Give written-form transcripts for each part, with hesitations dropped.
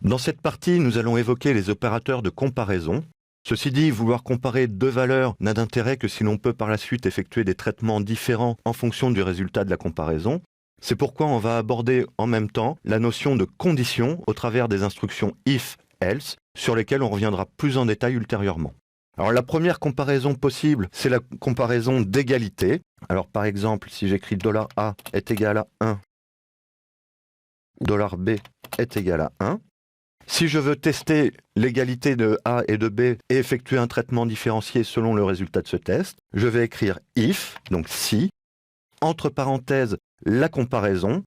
Dans cette partie, nous allons évoquer les opérateurs de comparaison. Ceci dit, vouloir comparer deux valeurs n'a d'intérêt que si l'on peut par la suite effectuer des traitements différents en fonction du résultat de la comparaison. C'est pourquoi on va aborder en même temps la notion de condition au travers des instructions if, else, sur lesquelles on reviendra plus en détail ultérieurement. Alors la première comparaison possible, c'est la comparaison d'égalité. Alors par exemple, si j'écris $A est égal à 1, $B est égal à 1, si je veux tester l'égalité de A et de B et effectuer un traitement différencié selon le résultat de ce test, je vais écrire if, donc si, entre parenthèses, la comparaison,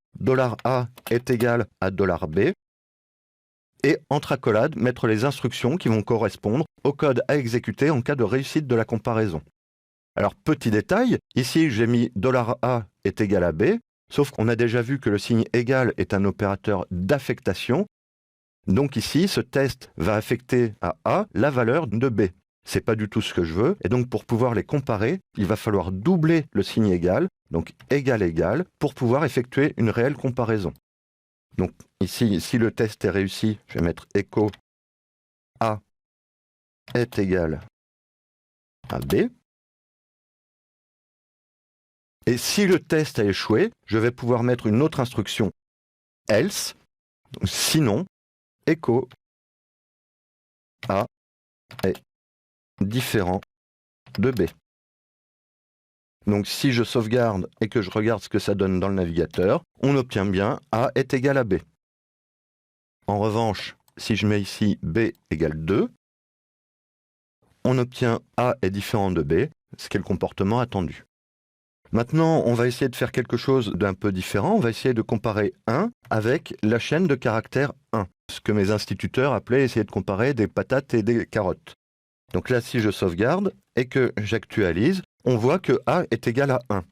$A est égal à $B, et entre accolades, mettre les instructions qui vont correspondre au code à exécuter en cas de réussite de la comparaison. Alors, petit détail, ici j'ai mis $A est égal à B, sauf qu'on a déjà vu que le signe égal est un opérateur d'affectation. Donc ici, ce test va affecter à A la valeur de B. C'est pas du tout ce que je veux, et donc pour pouvoir les comparer, il va falloir doubler le signe égal, donc égal égal, pour pouvoir effectuer une réelle comparaison. Donc ici, si le test est réussi, je vais mettre echo A est égal à B. Et si le test a échoué, je vais pouvoir mettre une autre instruction else, donc sinon, echo A est différent de B. Donc si je sauvegarde et que je regarde ce que ça donne dans le navigateur, on obtient bien A est égal à B. En revanche, si je mets ici B égale 2, on obtient A est différent de B, ce qui est le comportement attendu. Maintenant, on va essayer de faire quelque chose d'un peu différent. On va essayer de comparer 1 avec la chaîne de caractères 1, ce que mes instituteurs appelaient essayer de comparer des patates et des carottes. Donc là, si je sauvegarde et que j'actualise, on voit que A est égal à 1.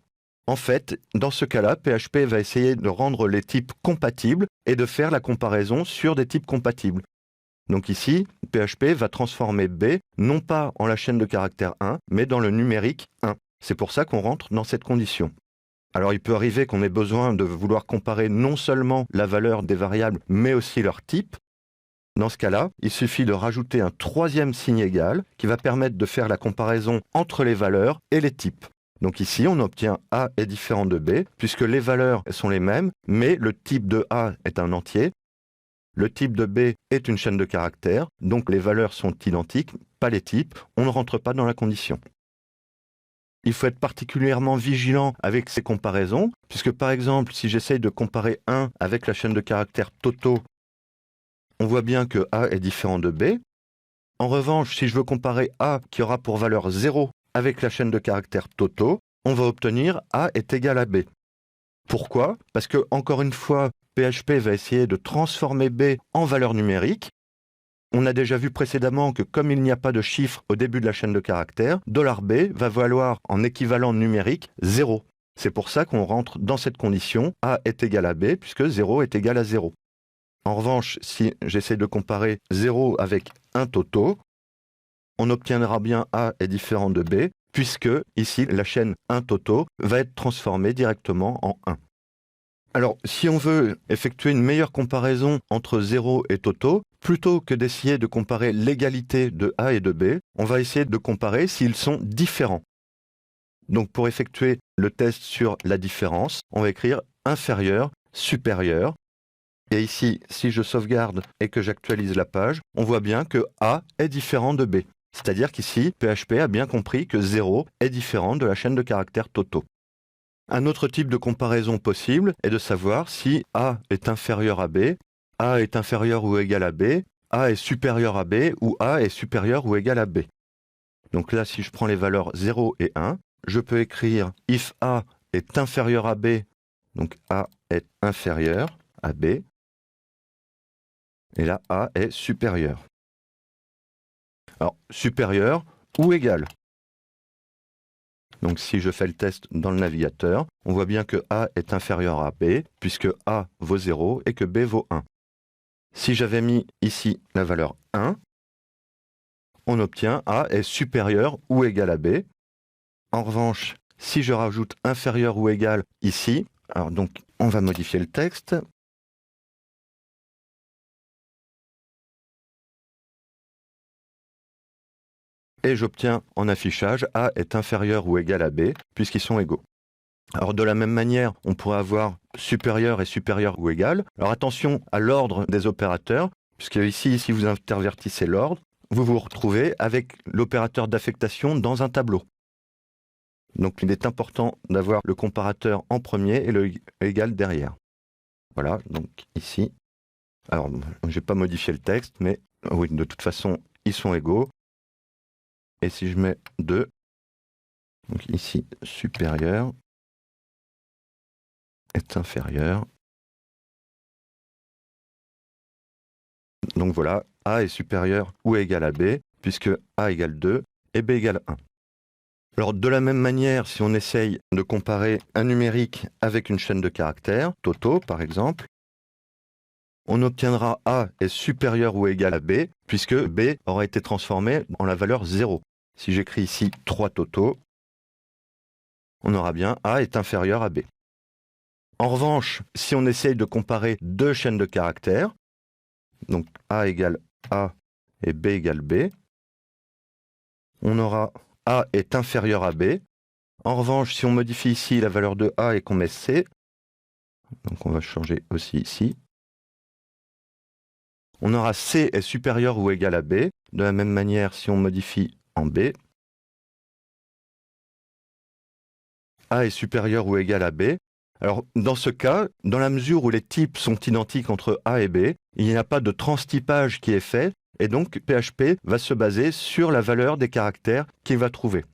En fait, dans ce cas-là, PHP va essayer de rendre les types compatibles et de faire la comparaison sur des types compatibles. Donc ici, PHP va transformer B non pas en la chaîne de caractères 1, mais dans le numérique 1. C'est pour ça qu'on rentre dans cette condition. Alors il peut arriver qu'on ait besoin de vouloir comparer non seulement la valeur des variables, mais aussi leur type. Dans ce cas-là, il suffit de rajouter un troisième signe égal qui va permettre de faire la comparaison entre les valeurs et les types. Donc ici, on obtient A est différent de B, puisque les valeurs sont les mêmes, mais le type de A est un entier, le type de B est une chaîne de caractères, donc les valeurs sont identiques, pas les types, on ne rentre pas dans la condition. Il faut être particulièrement vigilant avec ces comparaisons, puisque par exemple, si j'essaye de comparer 1 avec la chaîne de caractères Toto, on voit bien que A est différent de B. En revanche, si je veux comparer A qui aura pour valeur 0 avec la chaîne de caractères Toto, on va obtenir A est égal à B. Pourquoi? Parce que, encore une fois, PHP va essayer de transformer B en valeur numérique. On a déjà vu précédemment que comme il n'y a pas de chiffre au début de la chaîne de caractères, $B va valoir en équivalent numérique 0. C'est pour ça qu'on rentre dans cette condition A est égal à B, puisque 0 est égal à 0. En revanche, si j'essaie de comparer 0 avec un Toto, on obtiendra bien A est différent de B, puisque ici la chaîne 1 Toto va être transformée directement en 1. Alors, si on veut effectuer une meilleure comparaison entre 0 et Toto, plutôt que d'essayer de comparer l'égalité de A et de B, on va essayer de comparer s'ils sont différents. Donc, pour effectuer le test sur la différence, on va écrire inférieur, supérieur. Et ici, si je sauvegarde et que j'actualise la page, on voit bien que A est différent de B. C'est-à-dire qu'ici, PHP a bien compris que 0 est différent de la chaîne de caractères Toto. Un autre type de comparaison possible est de savoir si A est inférieur à B, A est inférieur ou égal à B, A est supérieur à B ou A est supérieur ou égal à B. Donc là, si je prends les valeurs 0 et 1, je peux écrire if A est inférieur à B, donc A est inférieur à B, et là A est supérieur. Alors, supérieur ou égal. Donc si je fais le test dans le navigateur, on voit bien que A est inférieur à B, puisque A vaut 0 et que B vaut 1. Si j'avais mis ici la valeur 1, on obtient A est supérieur ou égal à B. En revanche, si je rajoute inférieur ou égal ici, alors donc on va modifier le texte. et j'obtiens en affichage A est inférieur ou égal à B, puisqu'ils sont égaux. Alors de la même manière, on pourrait avoir supérieur et supérieur ou égal. Alors attention à l'ordre des opérateurs, puisque ici, si vous intervertissez l'ordre, vous vous retrouvez avec l'opérateur d'affectation dans un tableau. Donc il est important d'avoir le comparateur en premier et le égal derrière. Voilà, donc ici. Alors, je n'ai pas modifié le texte, mais oui, de toute façon, ils sont égaux. Et si je mets 2, donc ici, supérieur est inférieur. Donc voilà, A est supérieur ou égal à B, puisque A égale 2 et B égale 1. Alors de la même manière, si on essaye de comparer un numérique avec une chaîne de caractères, Toto par exemple, on obtiendra A est supérieur ou égal à B, puisque B aura été transformé en la valeur 0. Si j'écris ici 3 Toto, on aura bien A est inférieur à B. En revanche, si on essaye de comparer deux chaînes de caractères, donc A égale A et B égale B, on aura A est inférieur à B. En revanche, si on modifie ici la valeur de A et qu'on met C, donc on va changer aussi ici, on aura C est supérieur ou égal à B. De la même manière, si on modifie en B, A est supérieur ou égal à B. Alors, dans ce cas, dans la mesure où les types sont identiques entre A et B, il n'y a pas de transtypage qui est fait, et donc PHP va se baser sur la valeur des caractères qu'il va trouver.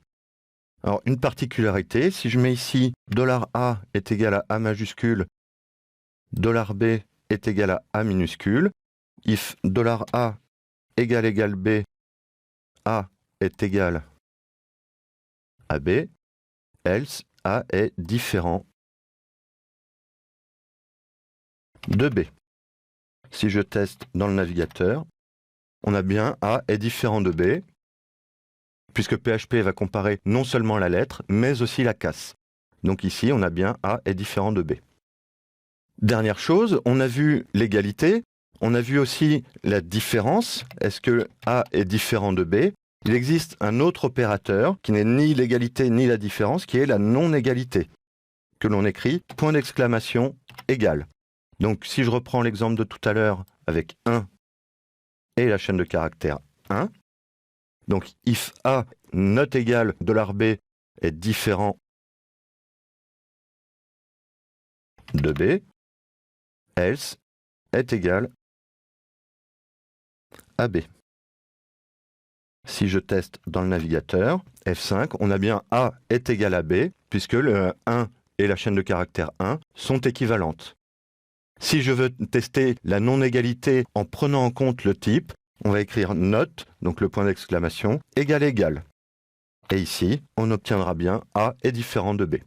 Alors, une particularité, si je mets ici $A est égal à A majuscule, $B est égal à A minuscule, if $A égale B, A est égal à B, else A est différent de B. Si je teste dans le navigateur, on a bien A est différent de B, puisque PHP va comparer non seulement la lettre, mais aussi la casse. Donc ici, on a bien A est différent de B. Dernière chose, on a vu l'égalité, on a vu aussi la différence. Est-ce que A est différent de B? Il existe un autre opérateur qui n'est ni l'égalité ni la différence, qui est la non-égalité, que l'on écrit point d'exclamation égal. Donc si je reprends l'exemple de tout à l'heure avec 1 et la chaîne de caractères 1, donc if A not égal $B est différent de B, else est égal à B. Si je teste dans le navigateur, F5, on a bien A est égal à B, puisque le 1 et la chaîne de caractères 1 sont équivalentes. Si je veux tester la non-égalité en prenant en compte le type, on va écrire not, donc le point d'exclamation, égal égal. Et ici, on obtiendra bien A est différent de B.